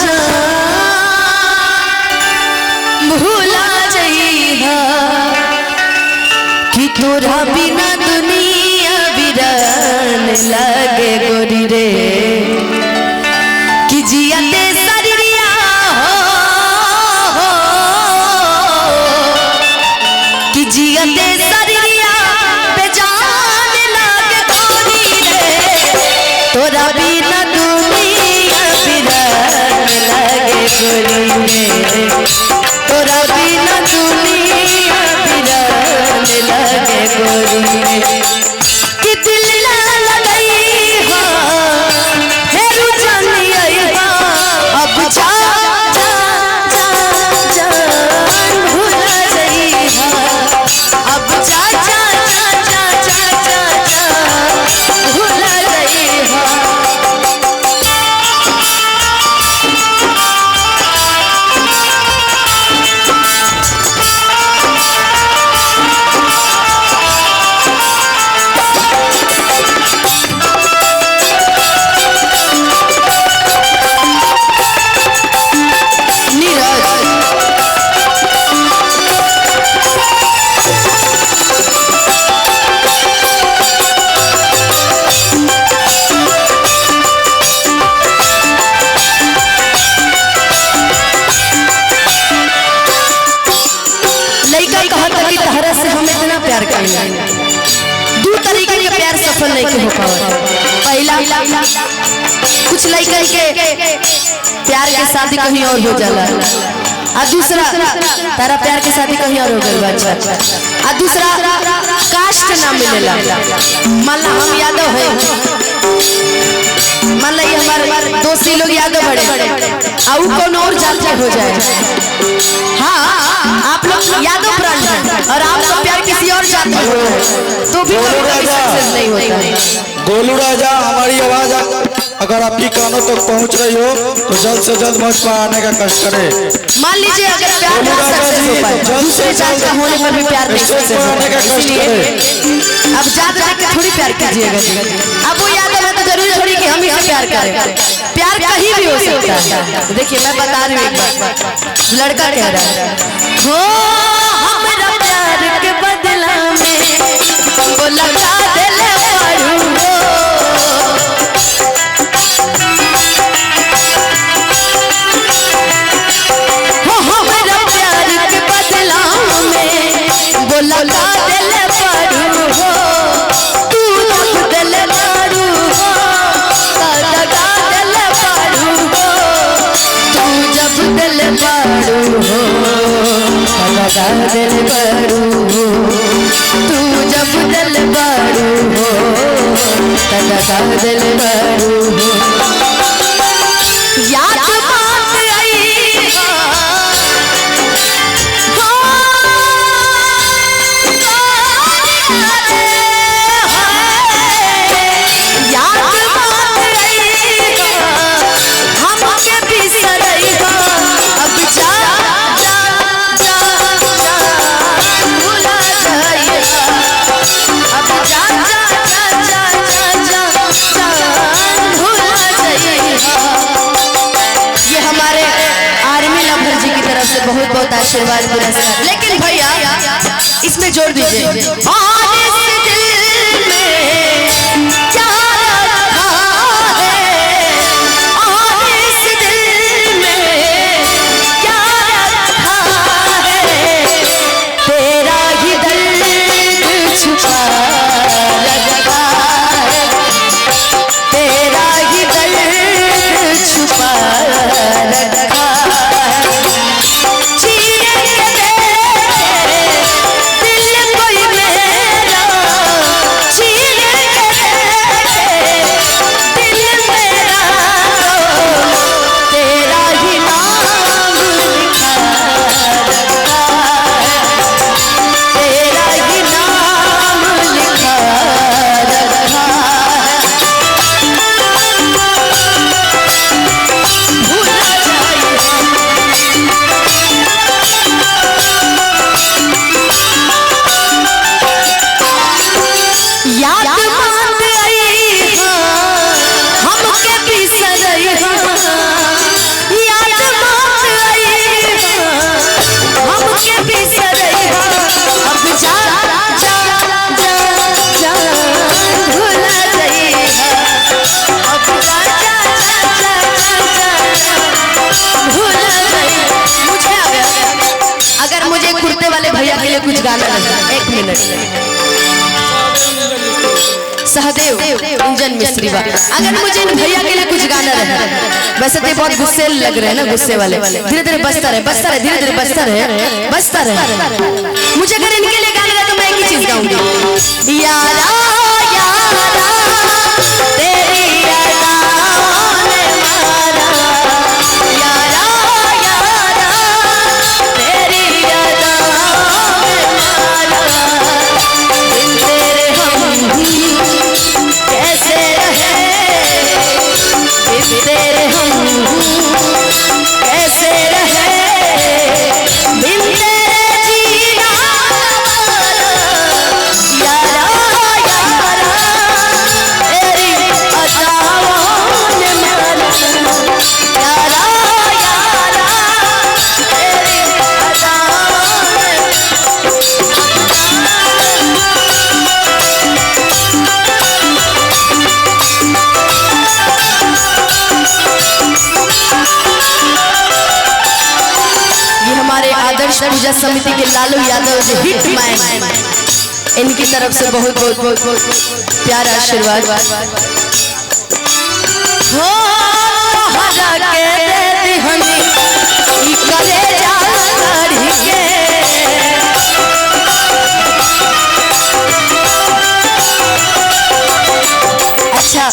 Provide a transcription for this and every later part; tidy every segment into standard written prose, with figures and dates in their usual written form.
ना भूला जइहा कि तोरा बिना दुनिया वीरान लागे गोरी रे कि जियाते शरीरिया हो कि जियाते शरीरिया बेजान लागे गोरी रे तोरा बिना दुनिया वीरान लागे गोरी रे तोरा बिना दुनिया वीरान लागे गोरी रे कि दिल ना लगई हो फेरू जानी आई हो अब जा जा जा जान भूला जई हो अब जा जा जा जा जा जा जा भूला जई हो दो तरीके के प्यार सफल नहीं हो पावत। पहला कुछ लड़का के प्यार के शादी कहीं और हो जाला और दूसरा तारा प्यार के शादी कहीं और हो गइल बा और दूसरा कास्ट ना मिलेला। मान ला हम यादव है मान ला हमारे दोस्ती लोग यादव बड़े और कौन और जात के हो जाए। हाँ आप लोग यादव प्राण हैं और आपका प्यार किसी और जात में हो तो भी सक्सेस नहीं होता। गोलू राजा हमारी आवाज अगर आपकी कानों तक पहुंच रही हो तो जल्द से जल्द मंच पर आने का कष्ट करें। मान लीजिए अगर प्यार ना सक्सेस हो पाए दूसरे जात का होने पर भी प्यार नहीं सक्सेस होता। इसलिए अब जात जात के थोड़ी प्यार कीजिएगा। अब वो यादव है तो जरूरी थोड़ी कि हम ही प्यार करें। प्यार कहीं भी हो सकता है। देखिए मैं बता रही हूँ एक बार लड़का कह रहा है हो हमारा प्यार के बदला में वो लगा देले पारू हो हमारा प्यार के बदला में वो लगा देले पारू हो तू रख देले पारू हो लगा देले पारू हो तू जब दिल पारू हो लगा दिल पारू हो तू जब दिल पारू हो लगा दिल पारू हो याद बात आई बहुत बहुत आशीर्वाद पुरस्कार। लेकिन भैया इसमें जोड़ दीजिए भैया के लिए कुछ गाना है। 1 मिनट। सहदेव इंजन मिस्त्री बा, अगर मुझे इन भैया के लिए कुछ गाना है। वैसे तो बहुत गुस्से लग रहे हैं ना, गुस्से वाले। धीरे धीरे बजता रहे, धीरे धीरे बजता रहे। मुझे अगर इनके लिए गाना है तो मैं एक ही चीज गाऊंगी, यारा यारा तेरी यारा ने मारा, यारा यारा तेरी यारा ने मारा, बिन तेरे हम कैसे रहे, बिन तेरे हम कैसे रहे, बिन तेरे जीना यारा यारा तेरी अदाओं ने मारा, यारा यारा तेरी अदाओं ने। हमारे आदर्श पूजा समिति के लालू यादव जी हिट मैन, इनकी तरफ से बहुत बहुत बहुत बहुत प्यारा आशीर्वाद। हो हरा के दे हनी ई करे जा करी के, अच्छा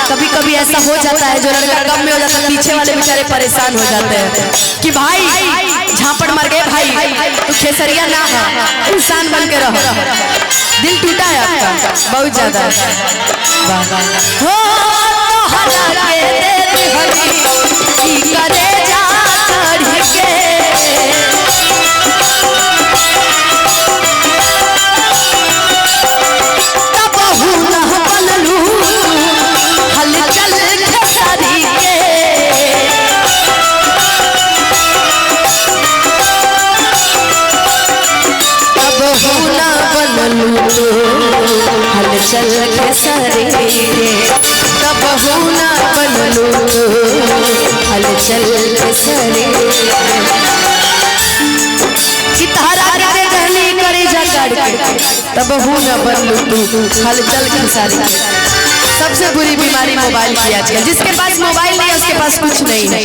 कभी कभी ऐसा हो जाता है, जो लड़का गम में हो जाता है, पीछे वाले बेचारे परेशान हो जाते हैं कि भाई झापड़ मार गए, भाई तू खेसरिया ना हो, इंसान बन के रहो। दिल टूटा है आपका बहुत ज्यादा। हो हरा के दे हनी ई करे जा करी के, तब हूं ना बनलू हलचल खेसारी के, तब हूं ना बनलू हलचल खेसारी के, तब हूं ना बनलू हलचल खेसारी कि तारा के कहनी करे जा काट, तब हूं ना बनलू हलचल खेसारी के। सबसे बुरी बीमारी मोबाइल की आजकल, जिसके पास मोबाइल नहीं है उसके पास कुछ नहीं है।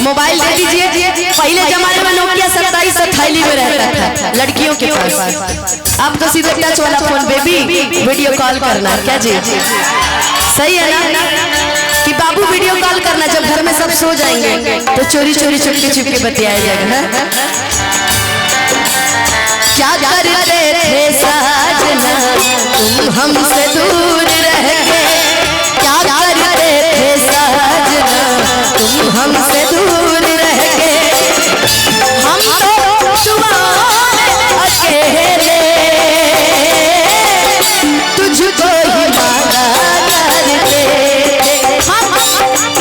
मोबाइल दे दीजिए, पहले जमाने में नोकिया 27 थैली में रहता था लड़कियों के पास, अब तो सीधे टच वाला फोन, बेबी वीडियो कॉल करना, क्या जी सही है ना कि बाबू वीडियो कॉल करना, जब घर में सब सो जाएंगे तो चोरी चोरी चुपके चुपके बतियाया जाएगा। क्या करते थे साजना तुम हमसे दूर रह के, क्या करते थे साजना तुम हमसे दूर रह के, हम तो तुम्हारे अकेले तुझको ही मांगा करते।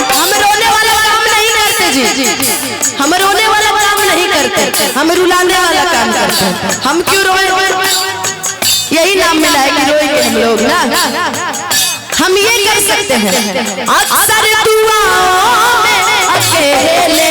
हम रोने वाला काम नहीं करते जी, हम रोने वाला काम नहीं करते, हम रुलाने वाला काम करते हैं। हम क्यों रोए, यही नाम मिला है कि रोए के हम लोग ना। हम ये कर सकते हैं, अक्सर दुआओं में अकेले